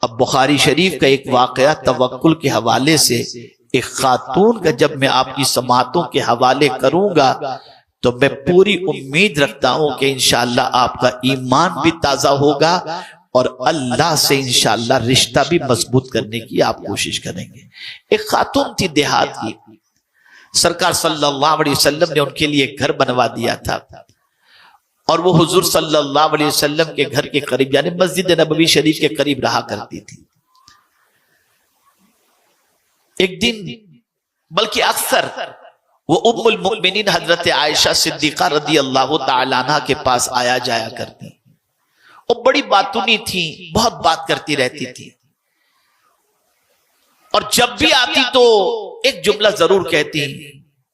اب بخاری شریف کا ایک واقعہ توکل کے حوالے سے ایک خاتون کا جب میں آپ کی سماعتوں کے حوالے کروں گا تو میں پوری امید رکھتا ہوں کہ انشاءاللہ آپ کا ایمان بھی تازہ ہوگا اور اللہ سے انشاءاللہ رشتہ بھی مضبوط کرنے کی آپ کوشش کریں گے۔ ایک خاتون تھی دیہات کی، سرکار صلی اللہ علیہ وسلم نے ان کے لیے گھر بنوا دیا تھا اور وہ حضور صلی اللہ علیہ وسلم کے گھر کے قریب یعنی مسجد نبوی شریف کے قریب رہا کرتی تھی۔ ایک دن بلکہ اکثر وہ ام المؤمنین حضرت عائشہ صدیقہ رضی اللہ تعالی عنہ کے پاس آیا جایا کرتی، وہ بڑی باتونی تھی، بہت بات کرتی رہتی تھی، اور جب بھی آتی تو ایک جملہ ضرور کہتی،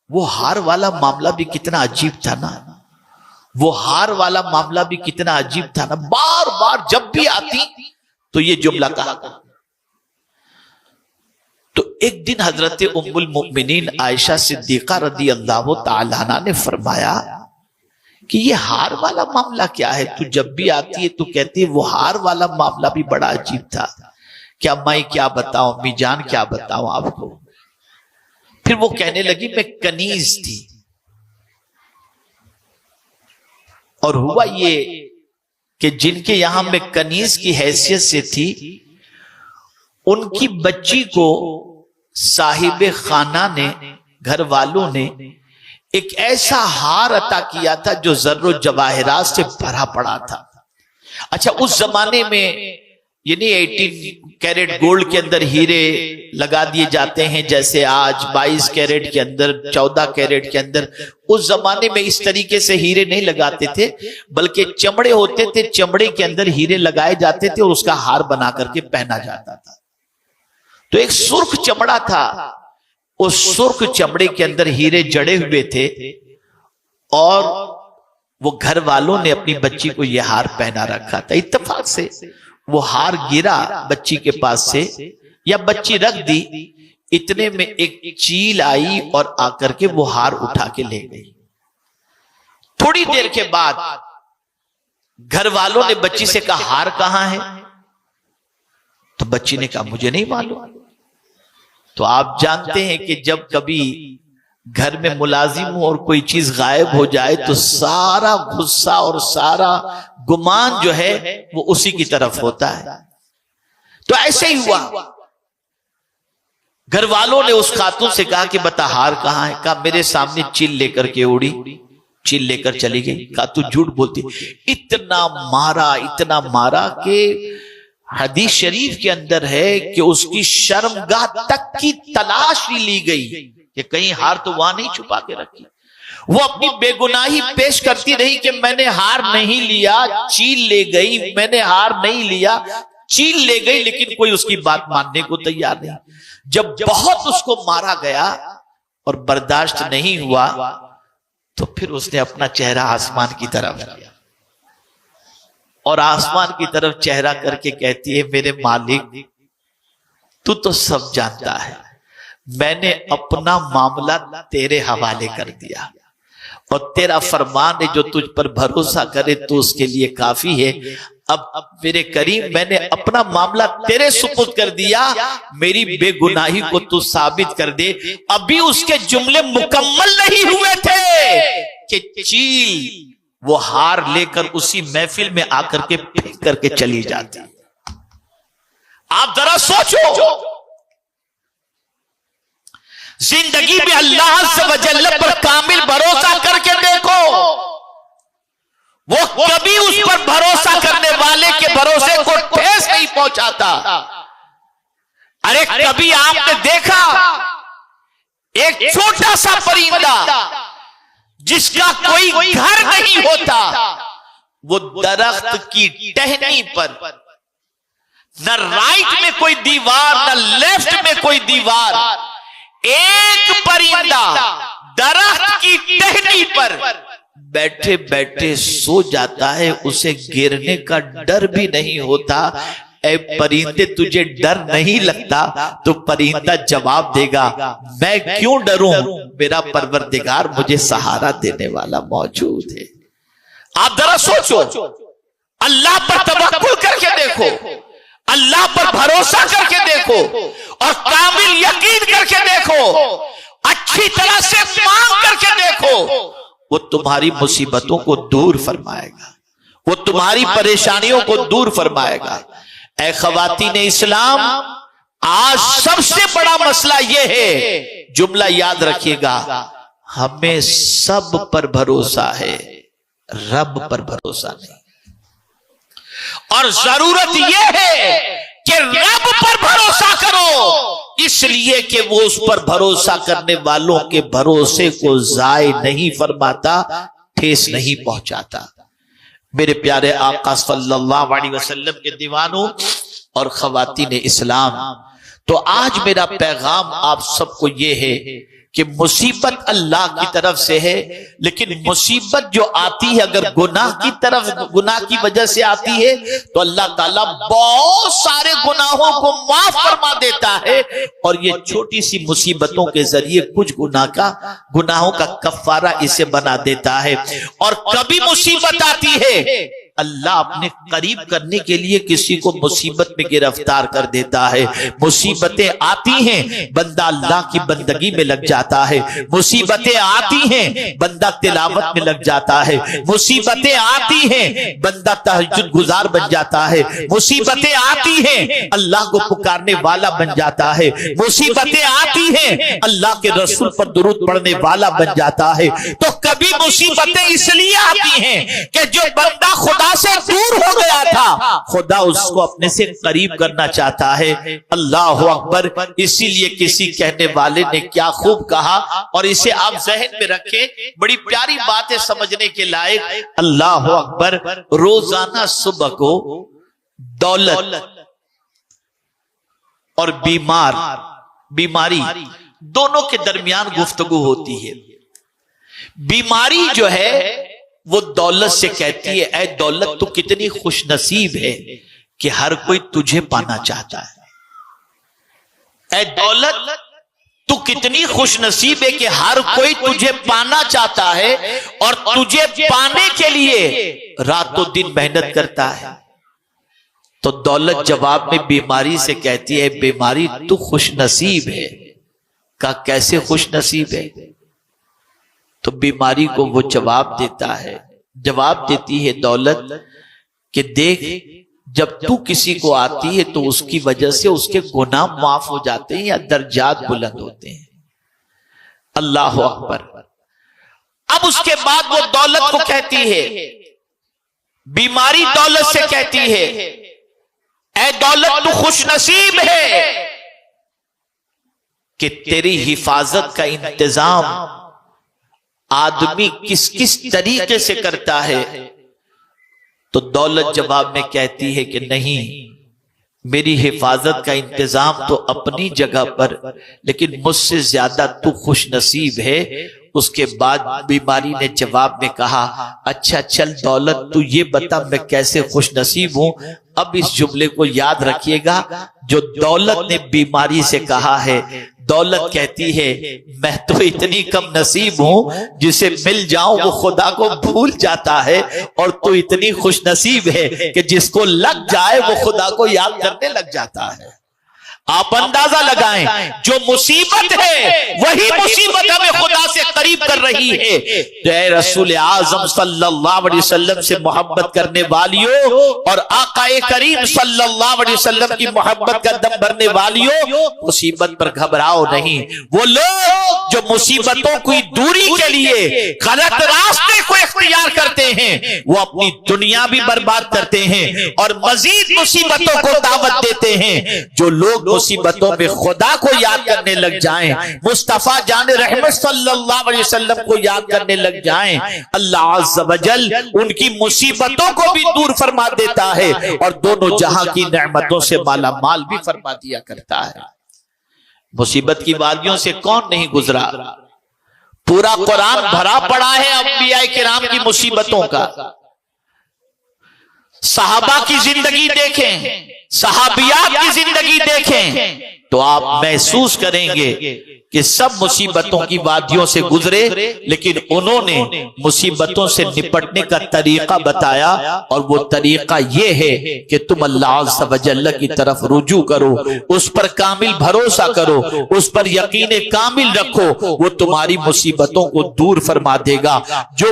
وہ ہار والا معاملہ بھی کتنا عجیب تھا نا، وہ ہار والا معاملہ بھی کتنا عجیب تھا نا، بار بار جب بھی آتی تو یہ جملہ کہا۔ تو ایک دن حضرت ام المؤمنین عائشہ صدیقہ رضی اللہ تعالیٰ عنہ نے فرمایا کہ یہ ہار والا معاملہ کیا ہے؟ تو جب بھی آتی ہے تو کہتی ہے وہ ہار والا معاملہ بھی بڑا عجیب تھا، کیا میں کیا بتاؤں، امی جان کیا بتاؤں آپ کو؟ پھر وہ کہنے لگی میں کنیز تھی، اور ہوا یہ کہ جن کے یہاں میں کنیز کی حیثیت سے تھی ان کی بچی کو صاحب خانہ نے، گھر والوں نے ایک ایسا ہار عطا کیا تھا جو زر و جواہرات سے بھرا پڑا تھا۔ اچھا اس زمانے میں یعنی 18 کیرٹ گولڈ کے اندر ہیرے لگا دیے جاتے ہیں جیسے آج 22 کیرٹ کے اندر، 14 کیرٹ کے اندر، اس زمانے میں اس طریقے سے ہیرے نہیں لگاتے تھے بلکہ چمڑے ہوتے تھے، چمڑے کے اندر ہیرے لگائے جاتے تھے اور اس کا ہار بنا کر کے پہنا جاتا تھا۔ تو ایک سرخ چمڑا تھا، اس سرخ چمڑے کے اندر ہیرے جڑے ہوئے تھے اور وہ گھر والوں نے اپنی بچی کو یہ ہار پہنا رکھا تھا۔ اتفاق سے وہ ہار گرا بچی کے پاس سے یا بچی رکھ دی، اتنے میں ایک چیل آئی اور آ کر کے وہ ہار اٹھا کے لے گئی۔ تھوڑی دیر کے بعد گھر والوں نے بچی سے کہا ہار کہاں ہے؟ تو بچی نے کہا مجھے نہیں معلوم۔ تو آپ جانتے ہیں کہ جب کبھی گھر میں ملازم ہو اور کوئی چیز غائب ہو جائے تو سارا غصہ اور سارا گمان جو ہے وہ اسی کی طرف ہوتا ہے۔ تو ایسے ہی ہوا، گھر والوں نے اس خاتون سے کہا کہ بتا ہار کہاں ہے؟ کہا میرے سامنے چیل لے کر کے اڑی، چیل لے کر چلی گئی۔ کہا تو جھوٹ بولتی۔ اتنا مارا کہ حدیث شریف کے اندر ہے کہ اس کی شرمگاہ تک کی تلاش بھی لی گئی کہ کہیں ہار تو وہاں نہیں چھپا کے رکھی۔ وہ اپنی بے گناہی پیش کرتی رہی کہ میں نے ہار نہیں لیا، چیل لے گئی، میں نے ہار نہیں لیا، چیل لے گئی، لیکن کوئی اس کی بات ماننے کو تیار نہیں۔ جب بہت اس کو مارا گیا اور برداشت نہیں ہوا تو پھر اس نے اپنا چہرہ آسمان کی طرف کیا اور آسمان کی طرف چہرہ کر کے کہتی ہے میرے مالک تو سب جانتا ہے، میں نے اپنا معاملہ تیرے حوالے کر دیا اور تیرا فرمان ہے جو تجھ پر بھروسہ کرے تو اس کے لیے کافی ہے۔ اب میرے کریم میں نے اپنا معاملہ تیرے سپرد کر دیا، میری بے گناہی کو تو ثابت کر دے۔ ابھی اس کے جملے مکمل نہیں ہوئے تھے کہ چیل وہ ہار لے کر اسی محفل میں آ کر کے پھینک کر کے چلی جاتی۔ آپ ذرا سوچو، زندگی میں اللہ عز و جل پر کامل بھروسہ کر کے دیکھو، وہ کبھی اس پر بھروسہ کرنے والے کے بھروسے کو ٹھیس نہیں پہنچاتا۔ ارے کبھی آپ نے دیکھا ایک چھوٹا سا پرندہ جس کا کوئی گھر نہیں ہوتا، وہ درخت کی ٹہنی پر، نہ رائٹ میں کوئی دیوار نہ لیفٹ میں کوئی دیوار، ایک پرندہ درخت کی ٹہنی پر بیٹھے بیٹھے سو جاتا ہے، اسے گرنے کا ڈر بھی نہیں ہوتا۔ اے پرندے تجھے ڈر نہیں لگتا؟ تو پرندہ جواب دے گا میں کیوں ڈروں، میرا پروردگار مجھے سہارا دینے والا موجود ہے۔ آپ ذرا سوچو، اللہ پر توکل کر کے دیکھو، اللہ پر بھروسہ کر کے دیکھو اور کامل یقین کر کے دیکھو، اچھی طرح سے مانگ کر کے دیکھو، وہ تمہاری مصیبتوں کو دور فرمائے گا، وہ تمہاری پریشانیوں کو دور فرمائے گا۔ اے خواتین اسلام، آج سب سے بڑا مسئلہ یہ ہے، جملہ یاد رکھیے گا، ہمیں سب پر بھروسہ ہے، رب پر بھروسہ نہیں، اور ضرورت یہ ہے کہ رب پر بھروسہ کرو، اس لیے کہ وہ اس پر بھروسہ کرنے والوں کے بھروسے کو ضائع نہیں فرماتا، ٹھیس نہیں پہنچاتا۔ میرے پیارے آقا صلی اللہ علیہ وسلم کے دیوانوں اور خواتین اسلام، تو آج میرا پیغام آپ سب کو یہ ہے کہ مصیبت اللہ کی طرف سے ہے، لیکن مصیبت جو آتی ہے اگر گناہ کی وجہ سے آتی ہے تو اللہ تعالیٰ بہت سارے گناہوں کو معاف فرما دیتا ہے، اور یہ چھوٹی سی مصیبتوں کے ذریعے کچھ گناہوں کا کفارہ اسے بنا دیتا ہے۔ اور کبھی مصیبت آتی ہے، اللہ اپنے قریب کرنے کے لیے کسی کو مصیبت میں گرفتار کر دیتا ہے۔ مصیبتیں آتی ہیں، بندہ اللہ کی بندگی میں لگ جاتا ہے، مصیبتیں آتی ہیں، بندہ تلاوت میں لگ جاتا ہے، مصیبتیں آتی ہیں، بندہ تہجد گزار بن جاتا ہے، مصیبتیں آتی ہیں، اللہ کو پکارنے والا بن جاتا ہے، مصیبتیں آتی ہیں، اللہ کے رسول پر درود پڑھنے والا بن جاتا ہے۔ تو کبھی مصیبتیں اس لیے آتی ہیں کہ جو بندہ خدا سے دور ہو گیا تھا، خدا اس کو اپنے سے قریب کرنا چاہتا ہے۔ اللہ اکبر۔ اسی لیے کسی کہنے والے نے کیا خوب کہا، اور اسے آپ ذہن میں رکھیں، بڑی پیاری بات ہے سمجھنے کے لائق۔ اللہ اکبر۔ روزانہ صبح کو دولت اور بیماری دونوں کے درمیان گفتگو ہوتی ہے۔ بیماری جو ہے وہ دولت سے کہتی ہے، اے دولت تو کتنی خوش نصیب ہے کہ ہر کوئی تجھے پانا چاہتا ہے۔ اے دولت تو کتنی خوش نصیب ہے کہ ہر کوئی تجھے پانا چاہتا ہے، اور تجھے پانے کے لیے رات و دن محنت کرتا ہے۔ تو دولت جواب میں بیماری سے کہتی ہے، بیماری تو خوش نصیب ہے۔ کہا کیسے خوش نصیب ہے؟ تو بیماری کو وہ جواب دیتی ہے دولت کہ دیکھ، جب تو کسی کو آتی ہے تو اس کی وجہ سے اس کے گناہ معاف ہو جاتے ہیں یا درجات بلند ہوتے ہیں۔ اللہ اکبر۔ اب اس کے بعد وہ دولت کو کہتی ہے، بیماری دولت سے کہتی ہے، اے دولت تو خوش نصیب ہے کہ تیری حفاظت کا انتظام آدمی کس طریقے سے کرتا ہے۔ تو دولت جواب میں کہتی ہے کہ نہیں، میری حفاظت کا انتظام تو اپنی جگہ پر، لیکن مجھ سے زیادہ تو خوش نصیب ہے۔ اس کے بعد بیماری نے جواب میں کہا، اچھا چل دولت تو یہ بتا میں کیسے خوش نصیب ہوں۔ اب اس جملے کو یاد رکھیے گا جو دولت نے بیماری سے کہا ہے۔ دولت کہتی ہے، میں تو اتنی کم نصیب ہوں، جسے مل جاؤں وہ خدا کو بھول جاتا ہے، اور تو اتنی خوش نصیب ہے کہ جس کو لگ جائے وہ خدا کو یاد کرنے لگ جاتا ہے۔ آپ اندازہ لگائیں، جو مصیبت ہے وہی مصیبت ہمیں خدا سے قریب کر رہی ہے۔ تو اے رسول اعظم صلی اللہ علیہ وسلم سے محبت کرنے والیوں اور آقا کریم صلی اللہ علیہ وسلم کی محبت کا دم بھرنے والیوں، مصیبت پر گھبراؤ نہیں۔ وہ لوگ جو مصیبتوں کی دوری کے لیے غلط راستے کو اختیار کرتے ہیں، وہ اپنی دنیا بھی برباد کرتے ہیں اور مزید مصیبتوں کو دعوت دیتے ہیں۔ جو لوگ مصیبتوں میں خدا کو یاد کرنے لگ جائیں، مصطفیٰ جان رحمت صلی اللہ علیہ وسلم کو یاد کرنے لگ جائیں، اللہ عز و جل ان کی مصیبتوں کو بھی دور فرما دیتا ہے اور دونوں جہاں کی نعمتوں سے مالا مال بھی فرما دیا کرتا ہے۔ مصیبت کی وادیوں سے کون نہیں گزرا؟ پورا قرآن بھرا پڑا ہے انبیاء کرام کی مصیبتوں کا۔ صحابہ کی زندگی دیکھیں، صحابیات کی زندگی دیکھیں تو آپ محسوس کریں گے کہ سب مصیبتوں کی وادیوں سے گزرے، لیکن انہوں نے مصیبتوں سے نپٹنے کا طریقہ بتایا، اور وہ طریقہ یہ ہے کہ تم اللہ عز و جل کی طرف رجوع کرو، اس پر کامل بھروسہ کرو، اس پر یقین کامل رکھو، وہ تمہاری مصیبتوں کو دور فرما دے گا۔ جو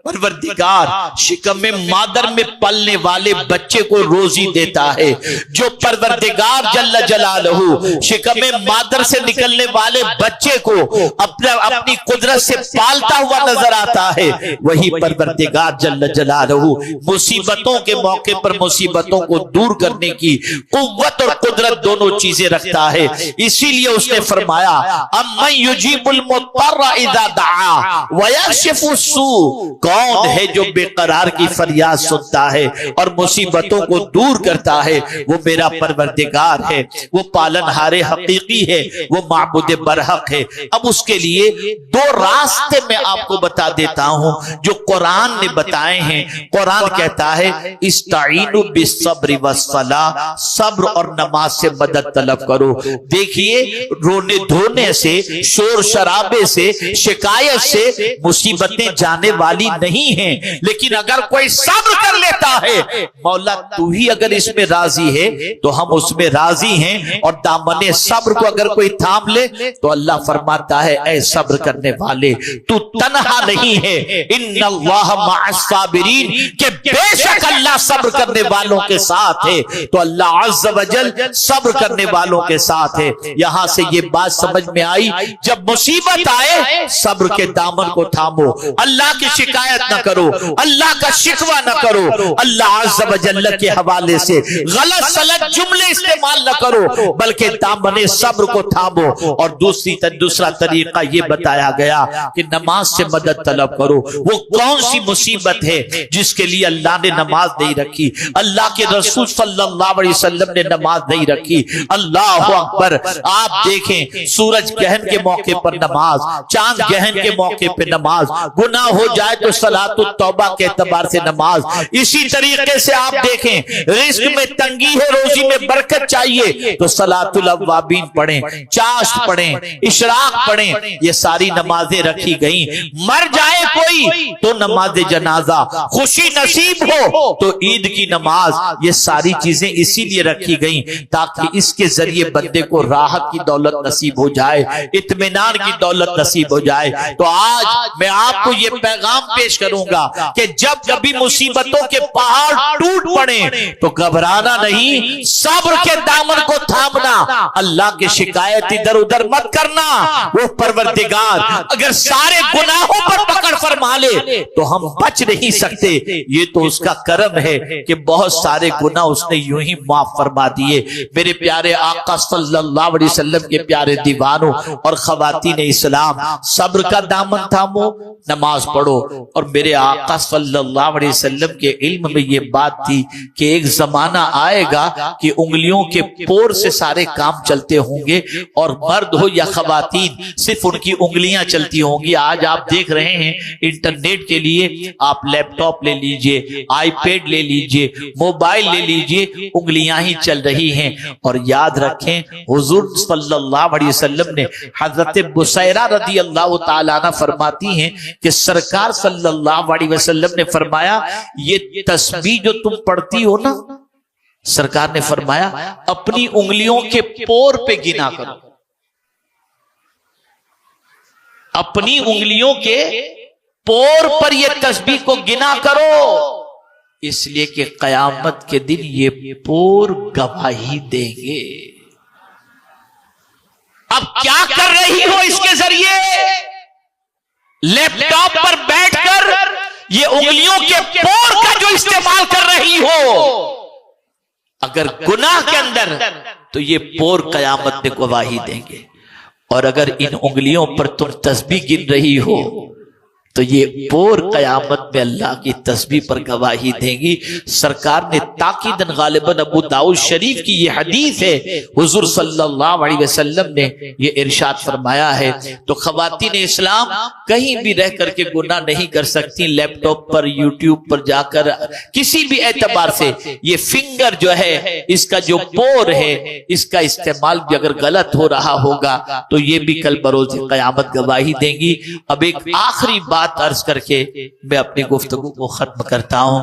پروردگار شکم مادر میں پلنے والے بچے کو روزی دیتا ہے، جو پروردگار جل جلالہ شکم مادر سے نکلنے والے بچے کو اپنی قدرت سے پالتا ہوا نظر آتا ہے، وہی پروردگار جل جلالہ مصیبتوں کے موقع پر مصیبتوں کو دور کرنے کی قوت اور قدرت دونوں چیزیں رکھتا ہے۔ اسی لیے اس نے فرمایا امن یجیب المضطر اذا دعا ویکشف السوء، کون ہے جو بے قرار کی فریاد سنتا ہے اور مصیبتوں کو دور کرتا ہے؟ وہ میرا پروردگار ہے، وہ پالنہار حقیقی ہے، وہ معبود برحق ہے۔ اب اس کے لیے دو راستے میں آپ کو بتا دیتا ہوں جو قرآن نے بتائے ہیں۔ قرآن کہتا ہے استعینوا بالصبر والصلاۃ، صبر اور نماز سے مدد طلب کرو۔ دیکھیے رونے دھونے سے، شور شرابے سے، شکایت سے مصیبتیں جانے والی نہیں ہیں، لیکن اگر کوئی صبر کر لیتا ہے، مولا تو ہی اگر اس میں راضی ہے تو ہم اس میں راضی ہیں، اور دامن صبر کو اگر کوئی تھام لے تو اللہ فرماتا ہے اے صبر کرنے والے تو تنہا نہیں ہے، ان اللہ مع الصابرین، کہ بے شک اللہ صبر کرنے والوں کے ساتھ ہے۔ تو اللہ عز و جل صبر کرنے والوں کے ساتھ ہے۔ یہاں سے یہ بات سمجھ میں آئی، جب مصیبت آئے صبر کے دامن کو تھامو، اللہ کی شکایت نہ کرو، اللہ کا شکوہ نہ کرو، اللہ عز و جل کے حوالے سے غلط سلط جملے استعمال نہ کرو، بلکہ دامن صبر کو تھامو۔ اور دوسرا طریقہ یہ بتایا گیا کہ نماز سے مدد طلب کرو۔ وہ کون سی مصیبت ہے جس کے لیے اللہ نے نماز نہیں رکھی؟ اللہ کے رسول صلی اللہ علیہ وسلم نے نماز نہیں رکھی۔ اللہ اکبر! آپ دیکھیں سورج گہن کے موقع پر نماز، چاند گہن کے موقع پر نماز، گناہ ہو جائے تو صلاۃ التوبہ کے اعتبار سے نماز۔ اسی طریقے سے آپ دیکھیں رزق میں تنگی ہے، روزی میں برکت چاہیے تو صلاۃ الاوابین پڑھیں، چاشت پڑھیں، اشراق پڑھیں، یہ ساری نمازیں رکھی گئیں۔ مر جائے کوئی تو نماز جنازہ، خوشی نصیب ہو تو عید کی نماز، یہ ساری چیزیں اسی لیے رکھی گئیں تاکہ اس کے ذریعے بندے کو راحت کی دولت نصیب ہو جائے، اطمینان کی دولت نصیب ہو جائے۔ تو آج میں آپ کو یہ پیغام پیش کروں گا کہ جب کبھی مصیبتوں کے پہاڑ ٹوٹ پڑیں تو گھبرانا نہیں، صبر کے دامن کو تھامنا، اللہ کی شکایت ادھر ادھر مت کرنا۔ وہ پروردگار اگر سارے گناہوں پر پکڑ فرما لے تو ہم بچ نہیں سکتے، یہ تو اس کا کرم ہے کہ بہت سارے گناہ اس نے یوں ہی معاف فرما دیے۔ میرے پیارے آقا صلی اللہ علیہ وسلم کے پیارے دیوانوں اور خواتین اسلام، صبر کا دامن تھامو، نماز پڑھو۔ اور میرے آقا صلی اللہ علیہ وسلم کے علم میں یہ بات تھی کہ ایک زمانہ آئے گا کہ انگلیوں کے پور سے سارے کام چلتے ہوں گے، اور مرد ہو یا خواتین صرف ان کی انگلیاں چلتی ہوں گی۔ آج آپ دیکھ رہے ہیں انٹرنیٹ کے لیے آپ لیپ ٹاپ لے لیجئے، آئی پیڈ لے لیجئے، موبائل لے لیجئے، انگلیاں ہی چل رہی ہیں۔ اور یاد رکھیں حضور صلی اللہ علیہ وسلم نے، حضرت بصیرہ رضی اللہ تعالیٰ عنہ فرماتی ہیں کہ سرکار صلی اللہ علیہ وسلم نے فرمایا یہ تسبیح جو تم پڑھتی ہو نا، سرکار نے فرمایا اپنی انگلیوں کے پور پہ گنا کرو، اپنی انگلیوں کے پور پر یہ تسبیح کو گنا کرو، اس لیے کہ قیامت کے دن یہ پور گواہی دیں گے۔ اب کیا کر رہی ہو اس کے ذریعے؟ لیپ ٹاپ پر بیٹھ کر یہ انگلیوں کے پور کا جو استعمال کر رہی ہو، اگر گناہ کے اندر تو یہ پور قیامت میں گواہی دیں گے، اور اگر ان انگلیوں پر تم تسبیح گن رہی ہو تو یہ پور قیامت میں اللہ کی تسبیح پر گواہی دیں گی۔ سرکار نے تاکیدن غالباً ابو داؤد شریف کی یہ حدیث ہے، حضور صلی اللہ علیہ وسلم نے یہ ارشاد فرمایا ہے۔ تو خواتین اسلام کہیں بھی رہ کر کے گناہ نہیں کر سکتی، لیپ ٹاپ پر، یوٹیوب پر جا کر، کسی بھی اعتبار سے یہ فنگر جو ہے، اس کا جو پور ہے، اس کا استعمال بھی اگر غلط ہو رہا ہوگا تو یہ بھی کل بروز قیامت گواہی دیں گی۔ اب ایک آخری بات عرض کر کے میں اپنی گفتگو کو ختم کرتا ہوں۔